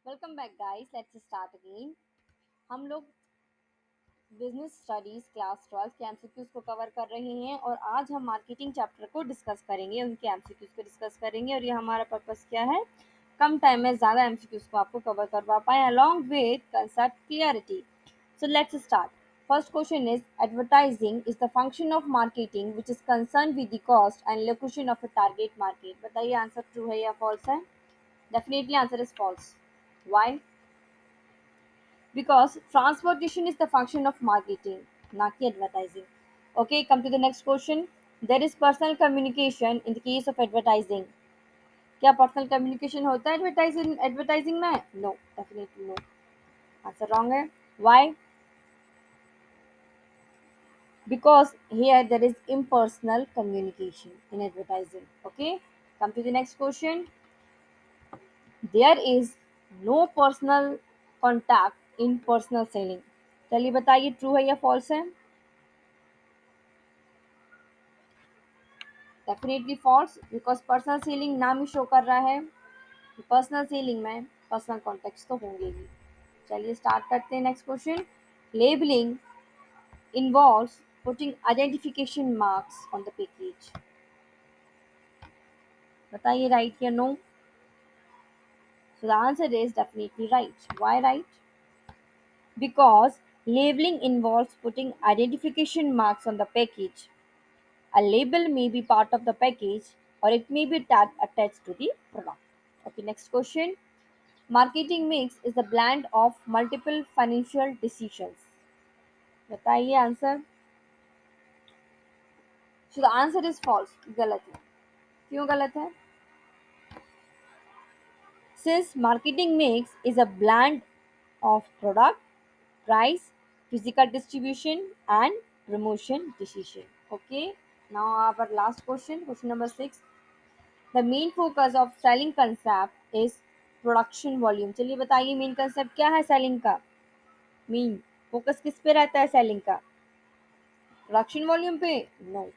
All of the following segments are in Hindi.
Welcome back guys, let's start again. हम लोग बिजनेस स्टडीज क्लास 12 के एमसीक्यूज को कवर कर रहे हैं और आज हम मार्केटिंग चैप्टर को डिस्कस करेंगे, उनके एमसीक्यूज को डिस्कस करेंगे। और ये हमारा पर्पस क्या है, कम टाइम में ज़्यादा एमसीक्यूज को आपको कवर करवा पाए along with concept clarity. So let's start. First question is, advertising is the function of marketing which is concerned with the cost and location of a target market. बताइए आंसर ट्रू है या फॉल्स है? Definitely answer is false. Why? Because transportation is the function of marketing, not advertising. Okay, come to the next question. There is personal communication in the case of advertising. क्या पर्सनल कम्युनिकेशन होता है एडवर्टाइजिंग में? No, definitely no. Answer wrong है। Why? Because here there is impersonal communication in advertising. Okay, come to the next question. There is no personal contact in personal selling. चलिए बताइए ट्रू है या फॉल्स है? Definitely false, because personal selling नाम ही शो कर रहा है। पर्सनल सेलिंग में पर्सनल कॉन्टेक्ट तो होंगे ही। चलिए स्टार्ट करते हैं next question. Labelling involves putting identification marks on the package. बताइए राइट या no? So the answer is definitely right. Why right? Because labeling involves putting identification marks on the package. A label may be part of the package or it may be attached to the product. Okay, next question. Marketing mix is a blend of multiple financial decisions. बताइए answer. So the answer is false, गलत है। क्यों गलत है? Since marketing mix is a blend of product, price, physical distribution and promotion decision. Okay, now our last question number 6. The main focus of selling concept is production volume. चलिए बताइए मेन कंसेप्ट क्या है सेलिंग का? मेन फोकस किस पे रहता है सेलिंग का? प्रोडक्शन वॉल्यूम पे? No,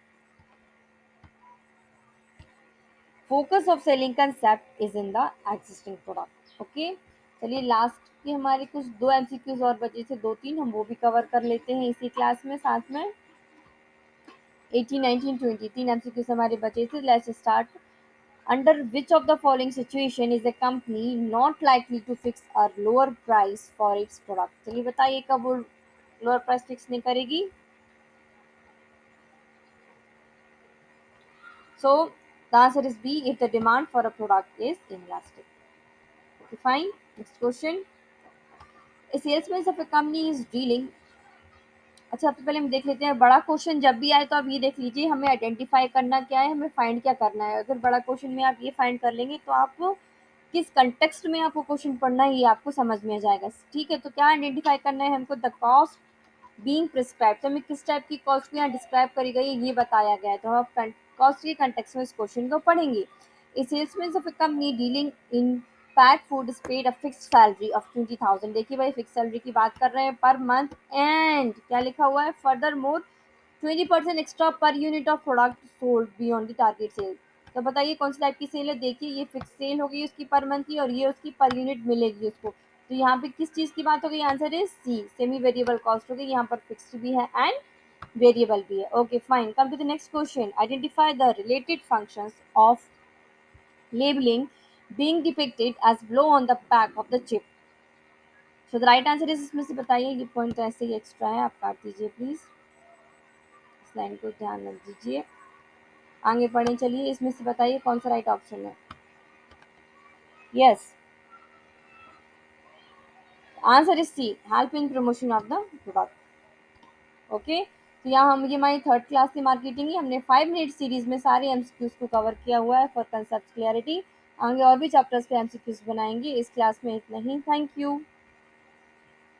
focus of selling concept is in the existing product. Okay, चलिए लास्ट की हमारे कुछ दो एमसीक्यूज और बचे थे, दो तीन, हम वो भी कवर कर लेते हैं इसी क्लास में साथ में। 18, 19, 20 तीन एमसीक्यूज हमारे बचे थे। Let's start. Under which of the following situation is a company not likely to fix a lower price for its product? चलिए बताइए कब वो लोअर प्राइस फिक्स नहीं करेगी? So the answer is B, if the demand for a product is inelastic. Okay, fine. Next question. A salesman of a company is dealing. अच्छा, सबसे पहले हम देख लेते हैं बड़ा क्वेश्चन जब भी आए तो आप ये देख लीजिए हमें आइडेंटिफाई करना क्या है, हमें फाइंड क्या करना है। अगर बड़ा क्वेश्चन में आप ये फाइंड कर लेंगे तो आप किस कंटेक्स्ट में आपको क्वेश्चन पढ़ना है ये आपको समझ में आ जाएगा। ठीक है, तो क्या आइडेंटिफाई करना है हमको? The cost being prescribe. तो हमें किस टाइप की कॉस्ट को यहाँ डिस्क्राइब करी गई है ये बताया गया है, तो हम कॉस्ट के कंटेक्स्ट में इस क्वेश्चन को पढ़ेंगे। A salesman of a company dealing in PAT food is paid a fixed salary of 20,000। देखिए भाई फिक्स सैलरी की बात कर रहे हैं पर मंथ एंड क्या लिखा हुआ है, furthermore 20% extra per unit of product sold beyond the target sale. तो बताइए कौन सी टाइप की सेल है? देखिए ये फिक्स सेल हो गई उसकी पर मंथ की और ये उसकी पर यूनिट मिलेगी उसको। तो यहाँ पे किस चीज़ की बात हो गई? Answer is C, semi variable cost हो गई। यहाँ पर फिक्स्ड भी है एंड वेरिएबल भी है। Okay fine, come to the next question. Identify the related functions of labeling being depicted as below on the back of the chip. So the right answer is, इसमें से बताइए, ये पॉइंट तो ऐसे ही एक्स्ट्रा है, आप काट दीजिए प्लीज, इस लाइन को ध्यान रख दीजिए। आगे पढ़े चलिए, इसमें से बताइए कौन सा राइट ऑप्शन है? Yes, answer is C, help in promotion of the product. Okay, तो यहाँ हम ये हमारी थर्ड क्लास की मार्केटिंग ही हमने 5 मिनट सीरीज में सारे एमसीक्यूज को कवर किया हुआ है फॉर कंसेप्ट क्लियरिटी। आगे और भी चैप्टर्स पे एमसीक्यूज बनाएंगे, इस क्लास में इतना ही। Thank you.